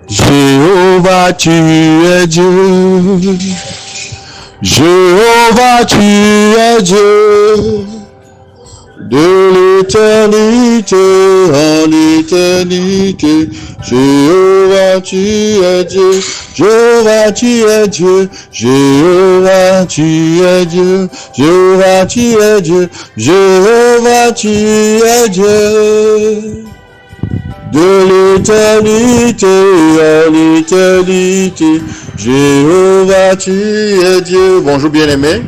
Jéhovah, tu es Dieu. Jéhovah, tu es Dieu. De l'éternité en l'éternité, Jéhovah, tu es Dieu. Jéhovah, tu es Dieu. Jéhovah, tu es Dieu. Jéhovah, tu es Dieu. Jéhovah, tu es Dieu. De l'éternité à l'éternité, Jéhovah, tu es Dieu. Bonjour bien-aimés,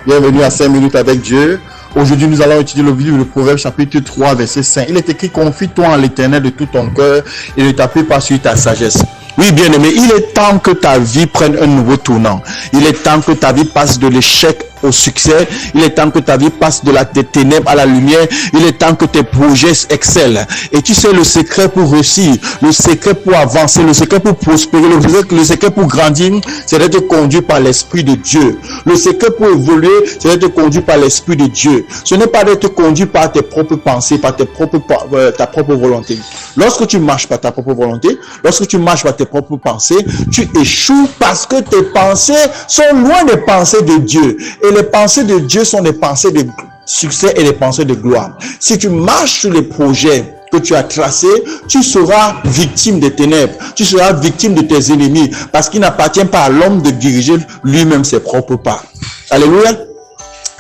bienvenue à 5 minutes avec Dieu. Aujourd'hui, nous allons étudier le livre de Proverbes chapitre 3, verset 5. Il est écrit: confie-toi en l'Éternel de tout ton cœur et ne t'appuie pas sur ta sagesse. Oui, bien-aimé, il est temps que ta vie prenne un nouveau tournant. Il est temps que ta vie passe de l'échec au succès. Il est temps que ta vie passe de des ténèbres à la lumière. Il est temps que tes projets excellent. Et tu sais le secret pour réussir, le secret pour avancer, le secret pour prospérer, le secret pour grandir, c'est d'être conduit par l'Esprit de Dieu. Le secret pour évoluer, c'est d'être conduit par l'Esprit de Dieu. Ce n'est pas d'être conduit par tes propres pensées, par ta propre volonté. Lorsque tu marches par ta propre volonté, lorsque tu marches par tes propres pensées, tu échoues parce que tes pensées sont loin des pensées de Dieu. Et les pensées de Dieu sont des pensées de succès et des pensées de gloire. Si tu marches sur les projets que tu as tracés, tu seras victime des ténèbres. Tu seras victime de tes ennemis parce qu'il n'appartient pas à l'homme de diriger lui-même ses propres pas. Alléluia.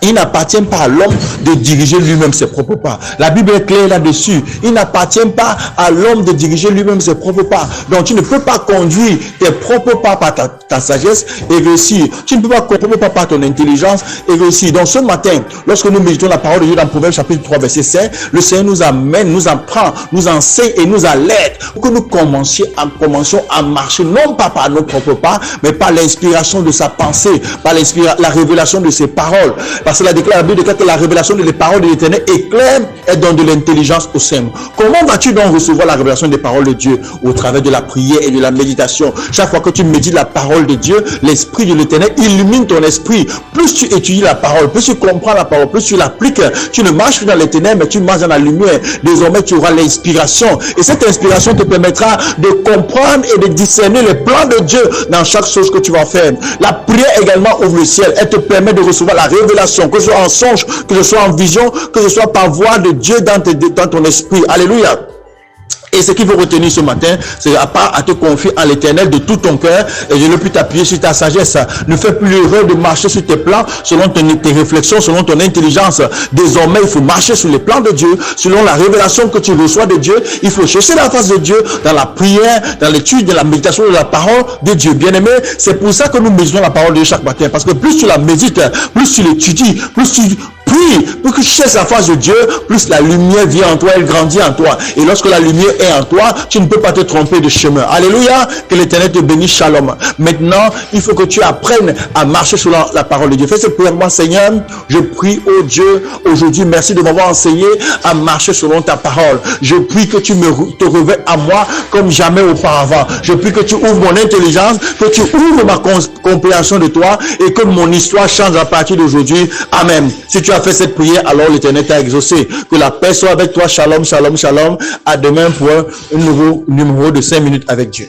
Il n'appartient pas à l'homme de diriger lui-même ses propres pas. La Bible est claire là-dessus. Il n'appartient pas à l'homme de diriger lui-même ses propres pas. Donc tu ne peux pas conduire tes propres pas par ta sagesse et réussir. Tu ne peux pas conduire tes propres pas par ton intelligence et réussir. Donc ce matin, lorsque nous méditons la parole de Dieu dans Proverbes chapitre 3 verset 5, le Seigneur nous amène, nous apprend, nous enseigne et nous alerte pour que nous commencions à marcher non pas par nos propres pas, mais par l'inspiration de sa pensée, par la révélation de ses paroles. Parce que la Bible déclare que la révélation des paroles de l'Éternel est claire et donne de l'intelligence au simple. Comment vas-tu donc recevoir la révélation des paroles de Dieu? Au travers de la prière et de la méditation. Chaque fois que tu médites la parole de Dieu, l'Esprit de l'Éternel illumine ton esprit. Plus tu étudies la parole, plus tu comprends la parole, plus tu l'appliques, tu ne marches plus dans les ténèbres, mais tu marches dans la lumière. Désormais, tu auras l'inspiration. Et cette inspiration te permettra de comprendre et de discerner les plans de Dieu dans chaque chose que tu vas faire. La prière également ouvre le ciel. Elle te permet de recevoir la révélation, que ce soit en songe, que ce soit en vision, que ce soit par voix de Dieu dans ton esprit. Alléluia. Et ce qu'il faut retenir ce matin, c'est à part à te confier en l'Éternel de tout ton cœur, et je ne peux t'appuyer sur ta sagesse. Ne fais plus l'erreur de marcher sur tes plans, selon tes réflexions, selon ton intelligence. Désormais, il faut marcher sur les plans de Dieu, selon la révélation que tu reçois de Dieu. Il faut chercher la face de Dieu dans la prière, dans l'étude, dans la méditation de la parole de Dieu. Bien-aimé, c'est pour ça que nous méditons la parole de Dieu chaque matin, parce que plus tu la médites, plus tu l'étudies, plus tu prie pour que tu cherches la face de Dieu, plus la lumière vient en toi, elle grandit en toi. Et lorsque la lumière est en toi, tu ne peux pas te tromper de chemin. Alléluia, que l'Éternel te bénisse, shalom. Maintenant, il faut que tu apprennes à marcher sur la parole de Dieu. Fais ce prière, moi, Seigneur, je prie, oh Dieu, aujourd'hui, merci de m'avoir enseigné à marcher selon ta parole. Je prie que tu te revêtes à moi comme jamais auparavant. Je prie que tu ouvres mon intelligence, que tu ouvres ma compréhension de toi et que mon histoire change à partir d'aujourd'hui. Amen. Si tu as fait cette prière, alors l'Éternel t'a exaucé. Que la paix soit avec toi. Shalom, shalom, shalom. À demain pour un nouveau numéro de 5 minutes avec Dieu.